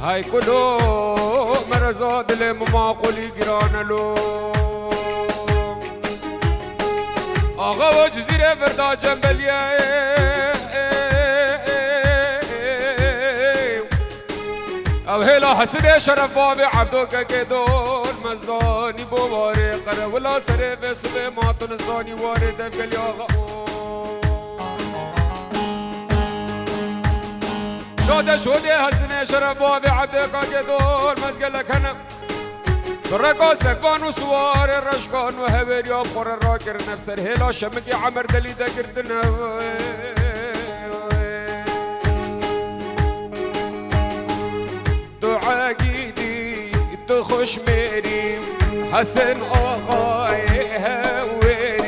هاي كله مرزاد لمعقولي جيران له آغا و جزيرة فردا جنبلية او هلا حسن شرف بابي عبدو كدول مزداني بواري قرى ولا سري بسبي ما تنزاني واري دفقل يا آغا شوده حسن شرف بابي عبدو كدول مزقلك هنم برقا سكان وسوار الرشقان وهبر يا بخور الراكر نفس الهلا شمقي عمر دلي دقردنا دعا قيدي تخش ميري حسن آغاي هوري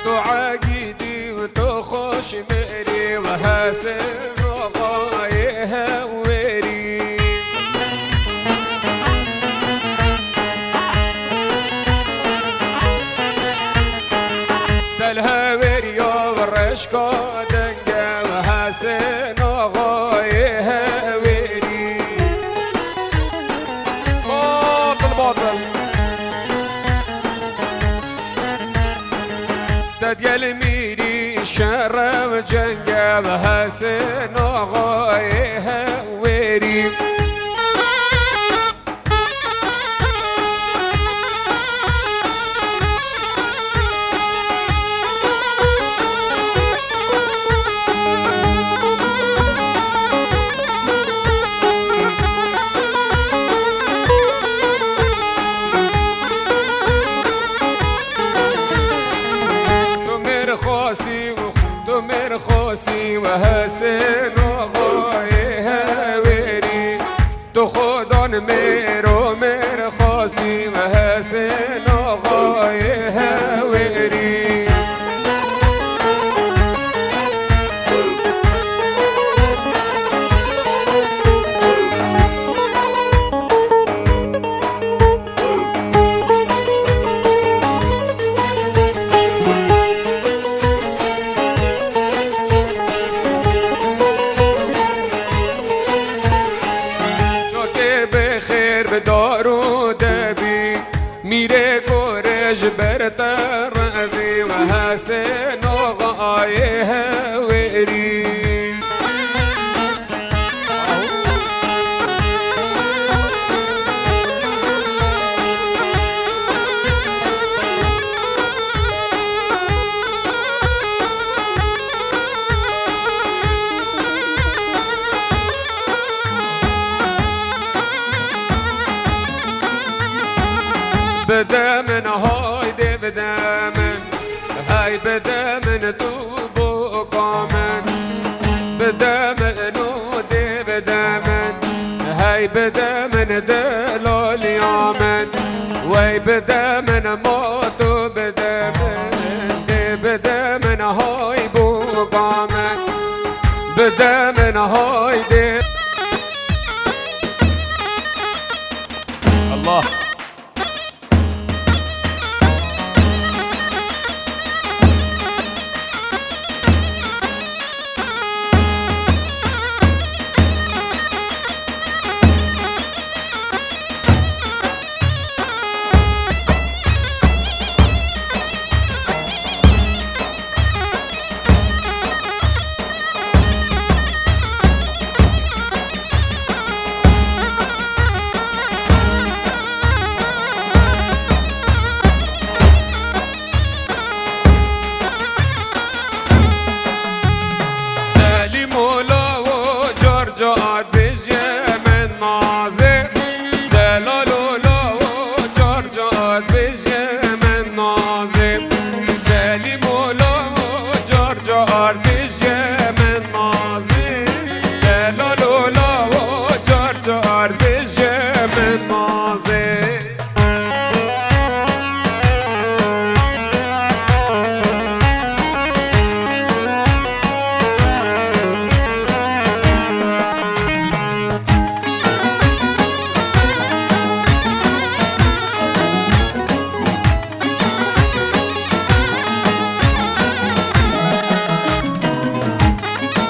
دعا قيدي وتخش ميري وحسن آغاي هوري الهوري والرشقة دنقة وحسن آغاي هوري باطل ديال ميري شرة وجنقة وحسن آغاي هوري تمر خوسي وحسن آغاي هوري تو خودان ميرو مر خوسي وحسن آغاي هوري بدارو دبي ميري كورج برتربي وحسن آغاي هوري بدامن هايدي بدامن هاي بدامن توبو قامن بدامن نودي بدامن هاي بدامن دلال يامن واي بدامن موتو بدامن دي بدامن هاي بو قامن بدامن هايدي الله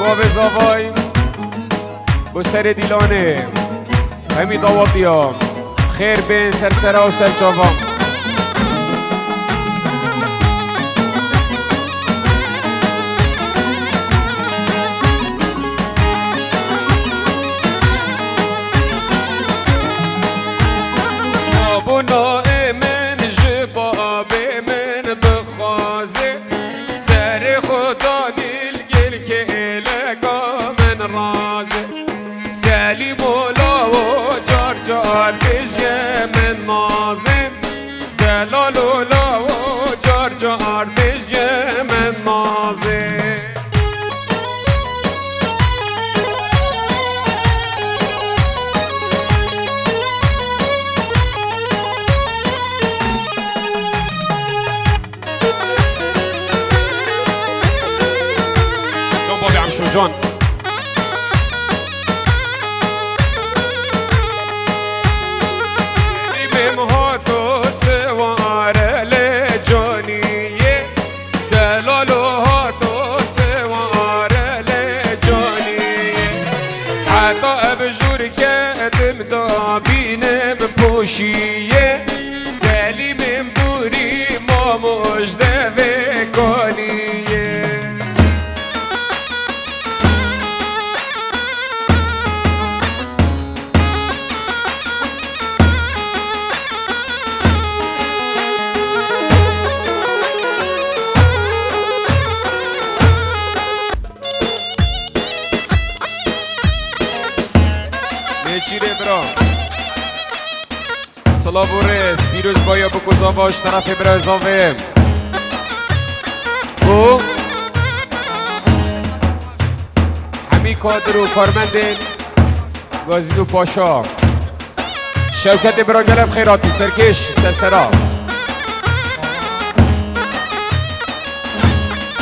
باب زاوای بو سر دیلانه همی داواتیا خیر بین سرسرا و سرچاوا آبونا من جباب من بخازه سر خدا دیلگل که لگا من رازه سلی مولا و جار جار بجه من نازم دلالولا و جار جار بجه من نازم شو جان امام هاتو سوار لجانیه دلالو هاتو سوار لجانیه حتی ابجور کدم دابینه بپوشیه سلیم بوری ما مجده وکانیه چیره برا سلام و رس بیروز بایا بکوزا باش طرف برا زاوه و همی کادر و کارمند گازین و پاشا شوکت برا گلب خیراتی سرکش سرسرا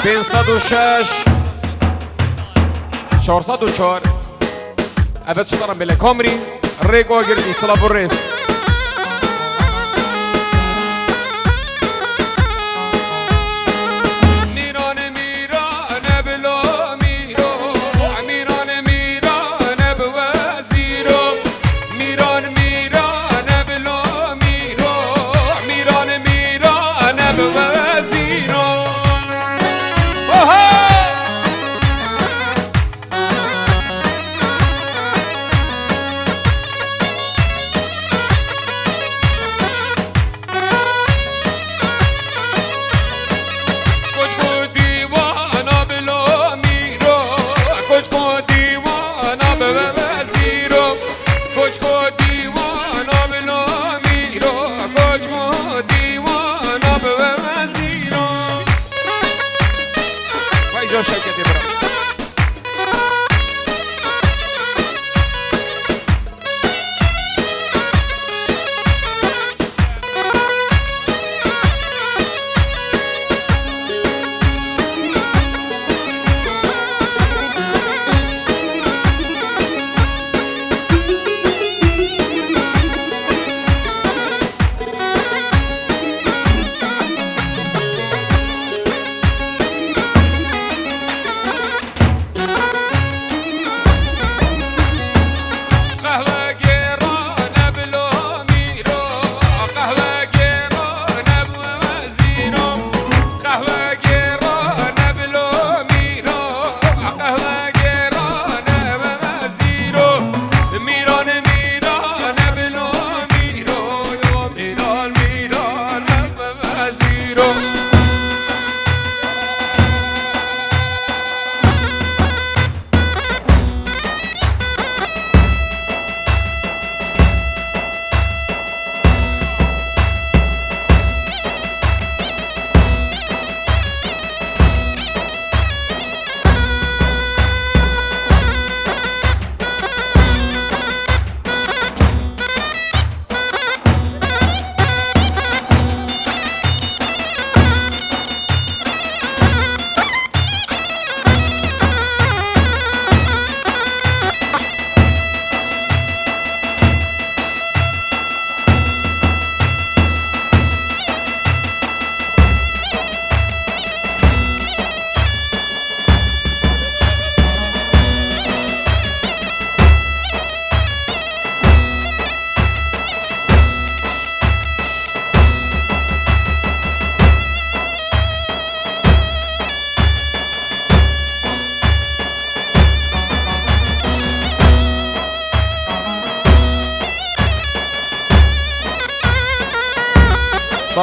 506 404 أبد شطرا بلا كومري ريكو قردي صلاب الرئيس ميران ميران بلا ميرو ميران ميران بوزيرو ميران ميران بلا ميرو ميران ميران بوزيرو شركة إبراهيم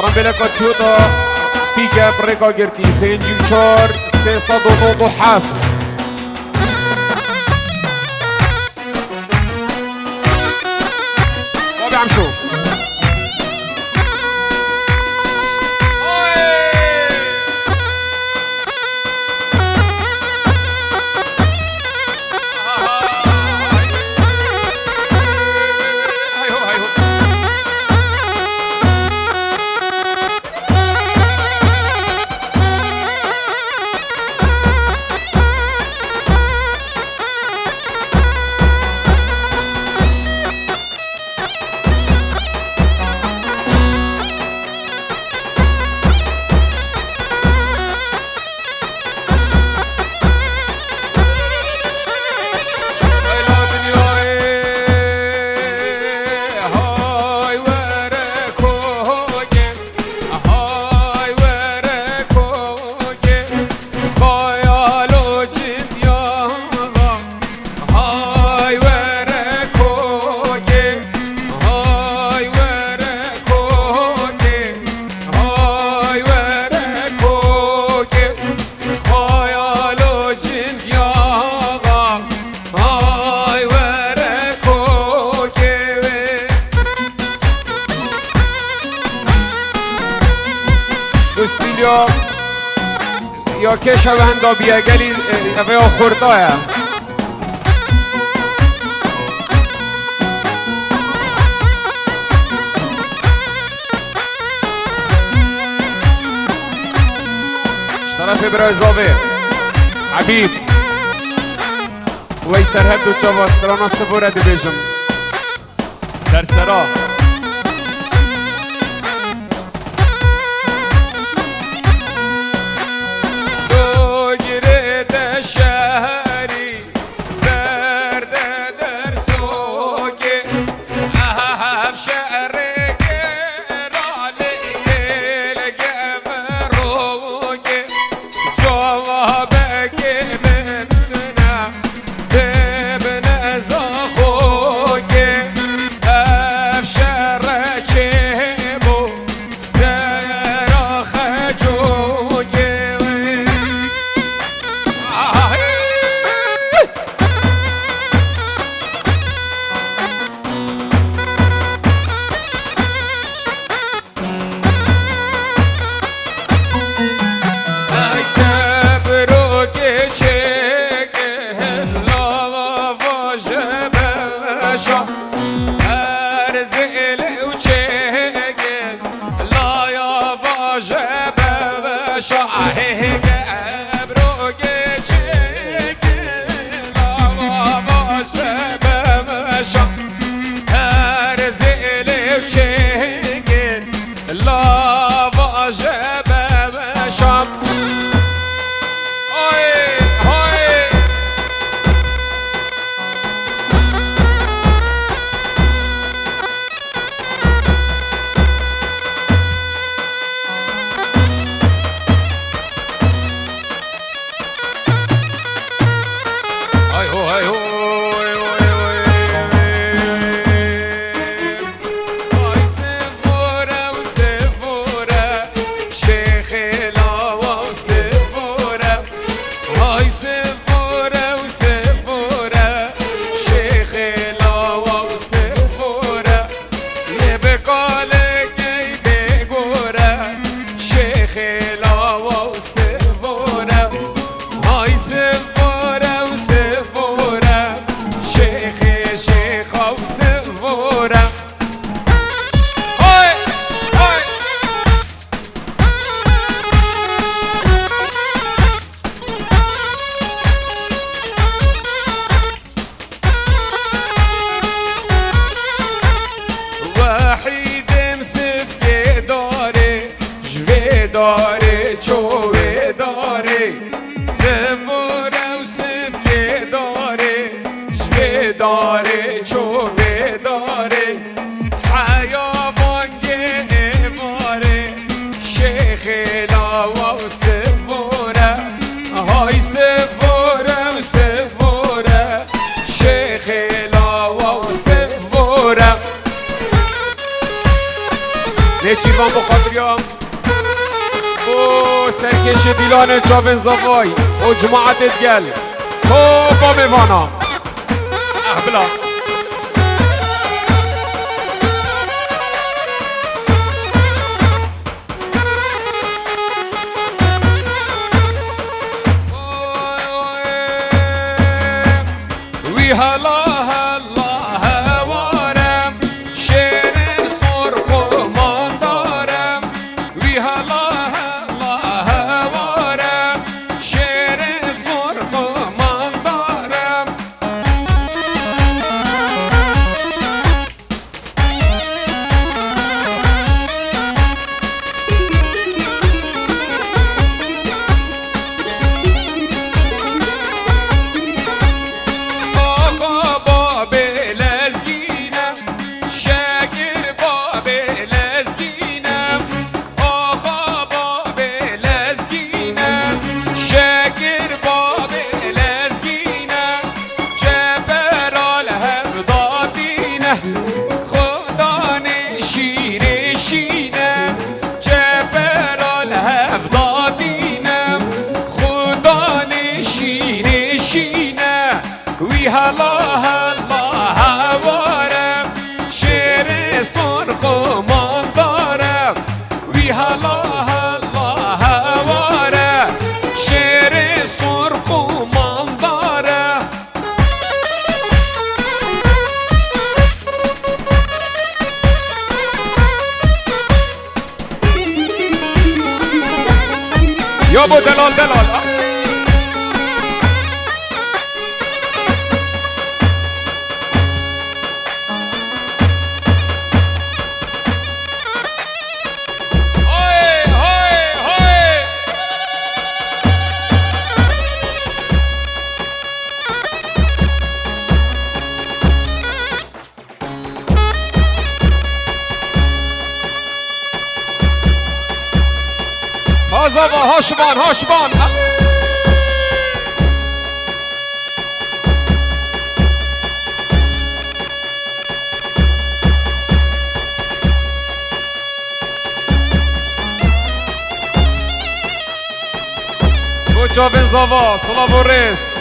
ام بلکاتیوتا پیکه برکا گرتی 54 397 بابی عم شوف یا کش هندا بیا گلی اوه خورده طرف برای زاوه حبیب وی سرهد دو چا باسترانا سبوره دی بیجم سرسرا دو گیره ده شهری درده در سوگه اهم شهره گرالی لگه بروگه جوابه که ببنه ببنه زخوگه اف شهره چه بو سراخه جوگه داره چوه داره سفره و سفره داره جوه داره چوه داره حیابانگه اماره شیخ لاوا و سفره های سفره و سفره شیخ لاوا و سفره میوان بخاطریام و سرکش دیلان چاون زوای و جماعت گل تو با میوانا احبلا وی هلا يابا دلال دلال هازا هاشبان هاشبان بوچا بن زاوا سلاو ریس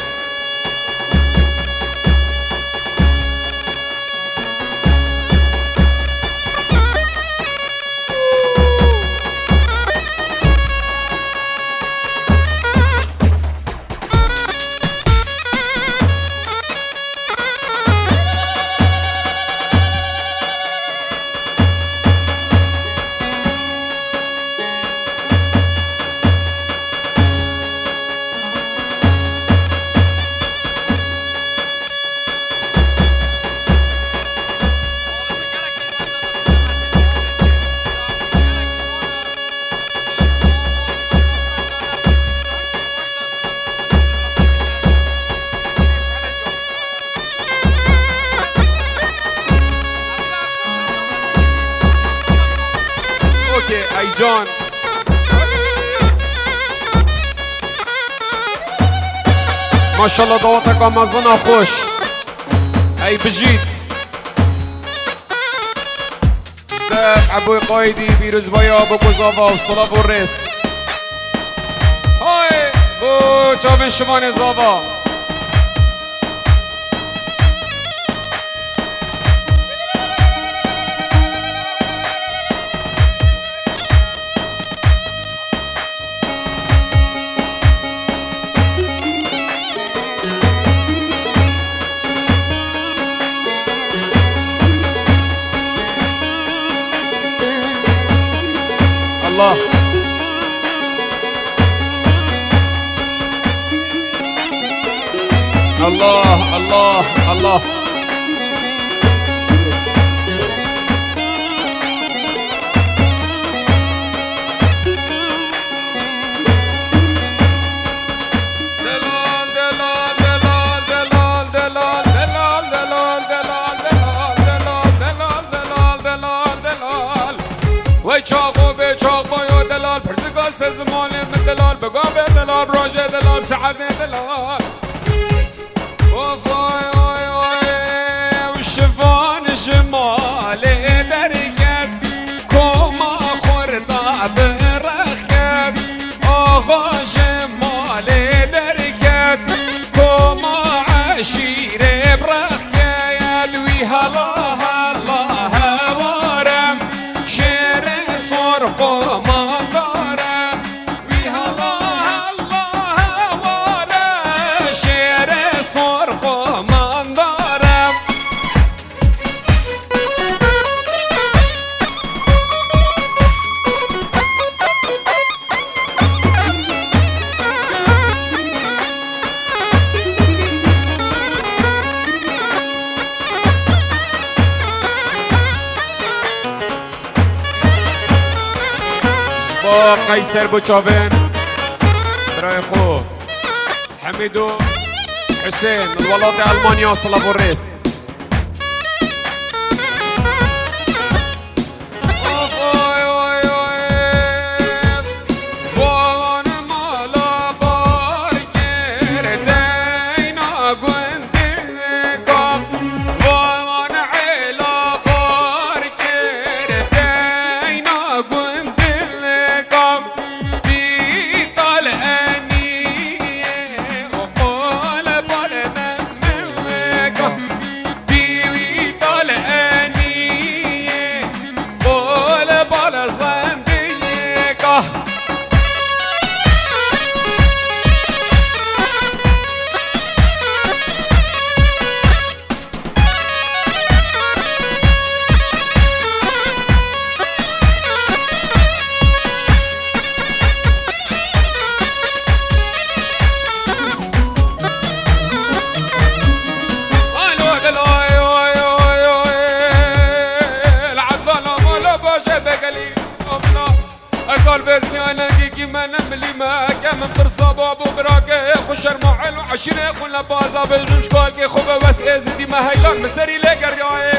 ای جان ماشاءالله دعوتك مزنا خوش ای بجید دف عبوی قایدی بیروز بایا بگذاوا و صلاف و رس های بو چاون شمان زاوا الله الله الله الله زمان من دلال بقام دلال روجه دلال سعدني دلال وفاي واي واي وشفان شمالي درقت كوما شير برخيا يا دوي هلا هلا هوارم شير صرخو ما دارم وي هلا هلا هوارم شير صرخو ما دارم قيصر بوچاوين برای خو حميدو حسين من ولاد ألمانيا سلافوريس عشرة كل بازا بالمش كل خوبه بس ازدي ما هيلان مسري لقر يا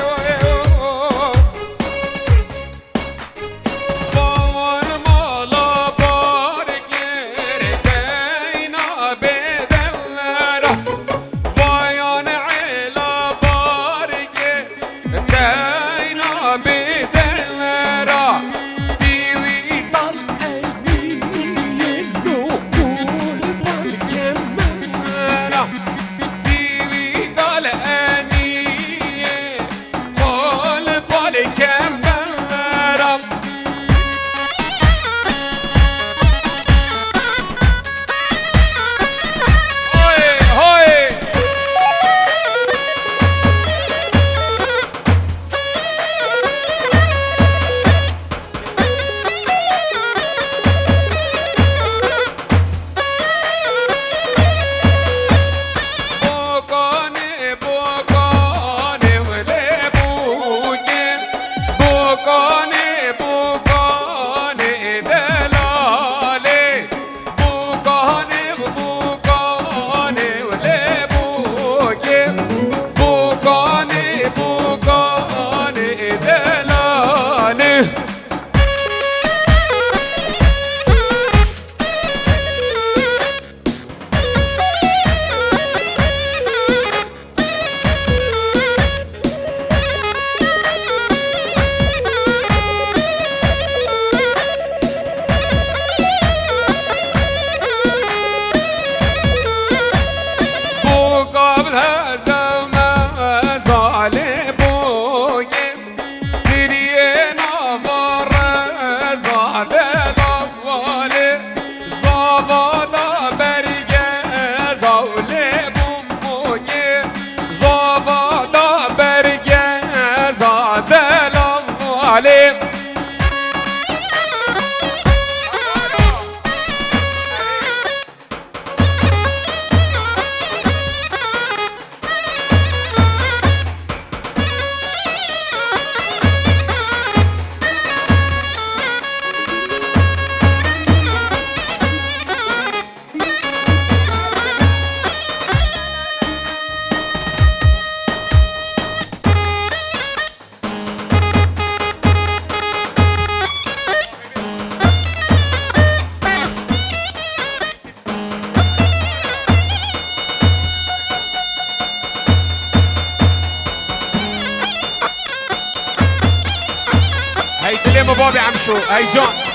هيتلم بابي عم شو هي جون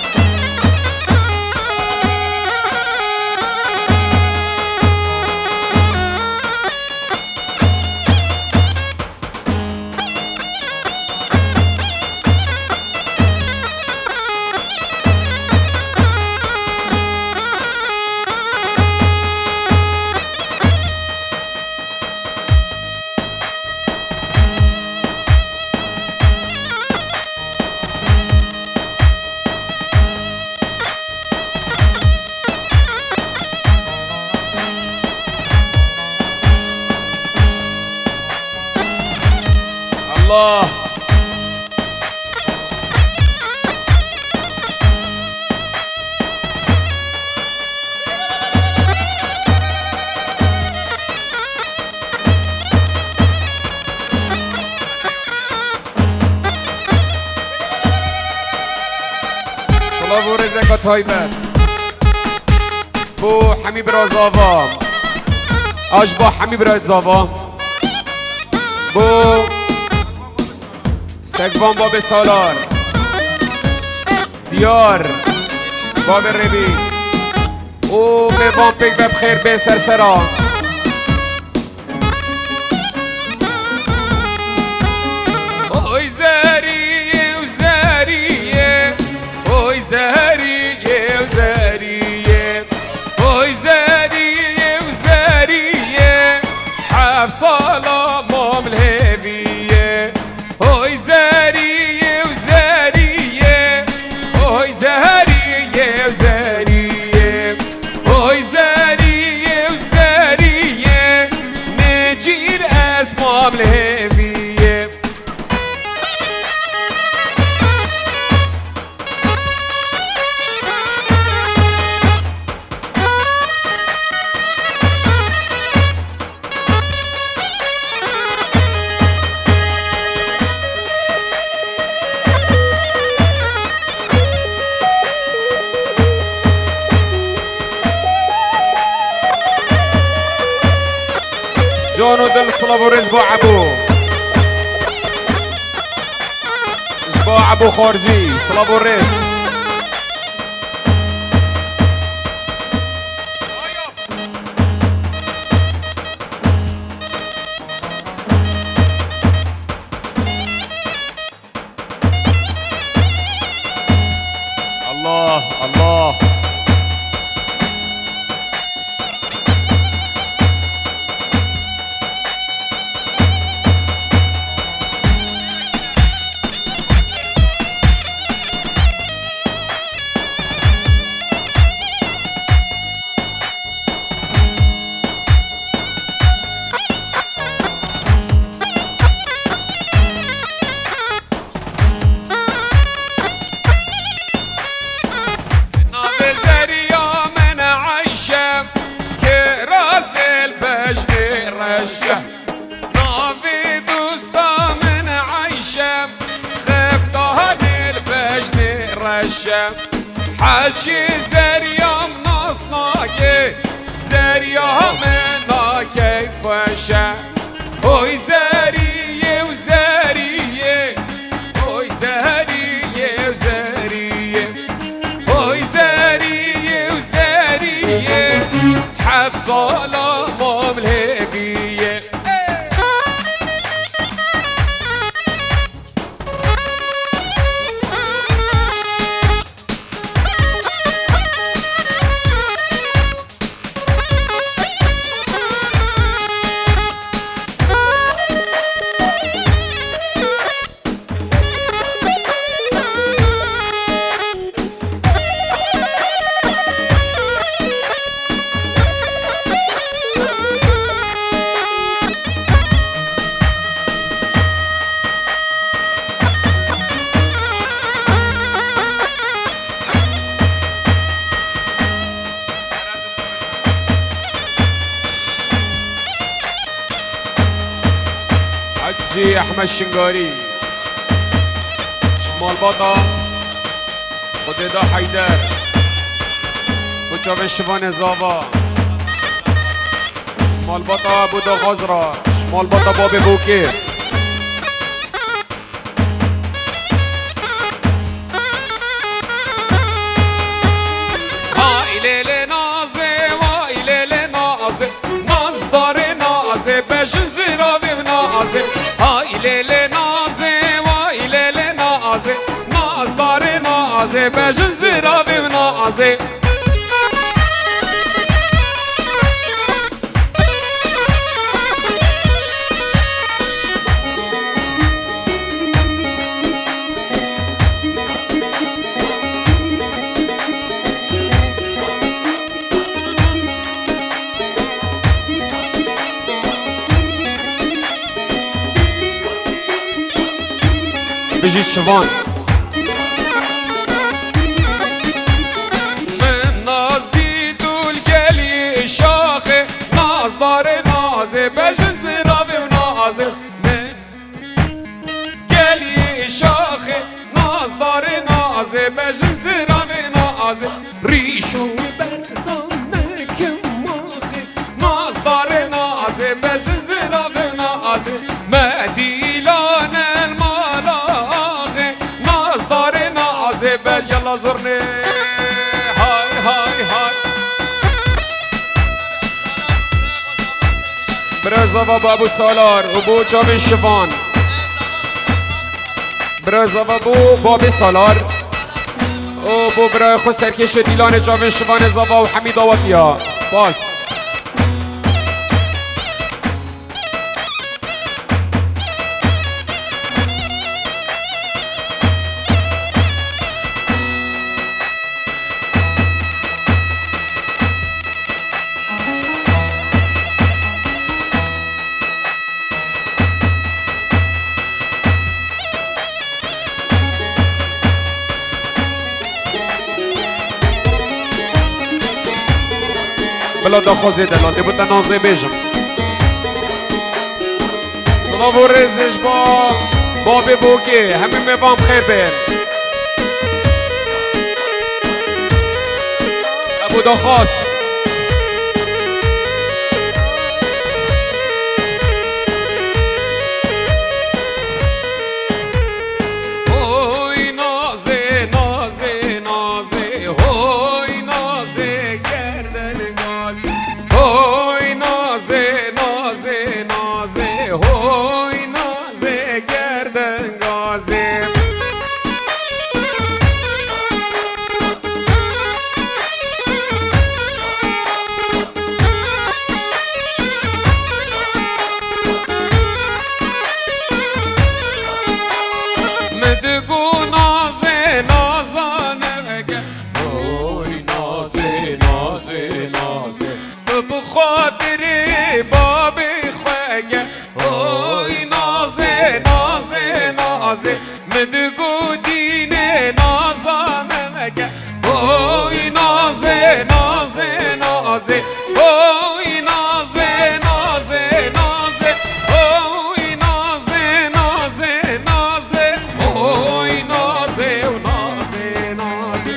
الله. صلاة ورزقة طيبة بو حميب رازاوا أشبه حميب رازاوا بو سگوان باب سالار دیار باب ربی او میوان پیک بب خیر به سرسرا اوی زهریه و زهریه اوی زهریه و زهریه اوی زهریه و زهریه حف سلام الهویه اوی زهریه و زهریه اوی زهریه و زهریه اوی زهریه و زهریه نجیر اسمام الهویه جان و دل صلاب و رز با عبو با عبو خارجی صلاب و رز الله الله نافي دوستا من عيشة خفتها البجن رشة حاجي زريا مناصناكي زريا منا كيف وشة اوي زرية وزرية اوي زرية وزرية اوي زرية وزرية حف صلاة الهبية حجي احمد الشنقاري شمال باطا خديدا حيدر بجاب شوان زاوا شمال باطا بودا غزرة شمال باطا باب بوكي هايلي نازي وايلي نازي نازدار نازي بجزيرة نازي هايلي نازي وايلي نازي نازدار نازي بجزيرة نازي بجيت شفان من ناز ديدو القلي شاخي ناز داري نازي بجن زرافي ونازي من قلي شاخي ناز داري نازي بجن زرافي نازي ريشو بردم مركم ماخي ناز داري نازي بجن زرافي نازي مديلان الملاغي ناز داري نازي بجل زرني هاي هاي هاي برزا بابا ابو سالار ابو جامع شفان برزا بابو بابی سالار او بو برای خود سرکش دیلان جامع شفان زوا و حمید آواتیا سپاس بلا دخوزی دلان دیبود نازه بیجم صلاف و رزش با بابی بوگی همین میوام خیر بین ابو دخواست هوی نازه نازه نازه هوی نازه گردن هوی نازه نازه نازه هوی نازه گردن گازه مدگو نازه نازانه هوی نازه نازه نازه بخاطری بابی خوگه اوی نازه نازه نازه مدگو دینه نازانه مگه اوی نازه نازه نازه اوی نازه نازه نازه اوی نازه نازه نازه اوی نازه و نازه نازه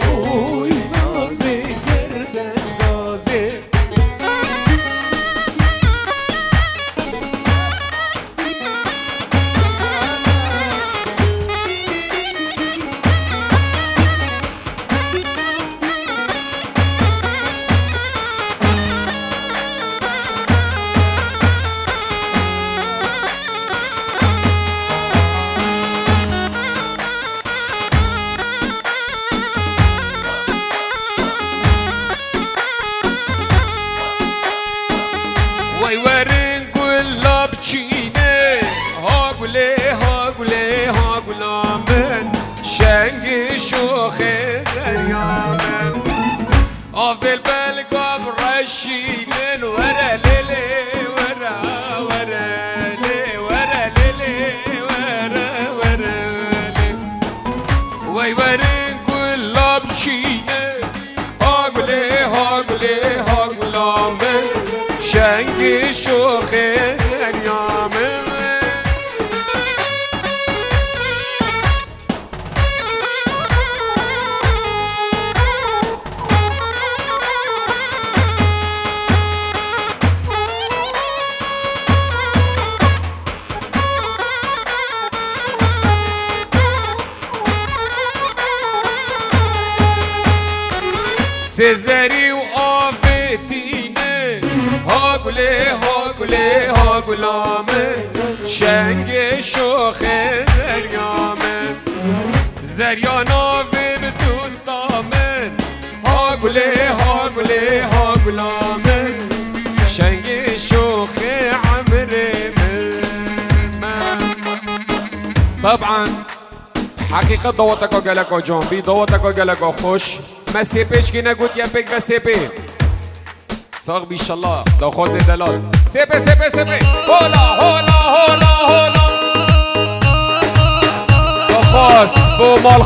اوی نازه گردن نازه وای ورن گلا بچینه ها گله ها گله ها گلامن شنگ شوخ زریامن آفل بلگاب رشیدن ورا لیلی ورا ورا لی ورا لیلی ورا ورا لی وای ورن گلا بچینه ها گله ها گله ها گلامن شنگ شوخ اریامه سزری و آفتینه ها گله ها گله ها گلامه شنگ شوخ زریامه زریانا به دوستامه ها گله ها گله ها گلامه شنگ شوخ عمر من طبعا حقیقت دواتکا گلکا جانبی دواتکا گلکا خوش ما سیپیش کی نگود یا پک و سیپی صاغ بیشالله داخواز دلال سپه سپه سپه هولا هولا هولا هولا داخواز بو مال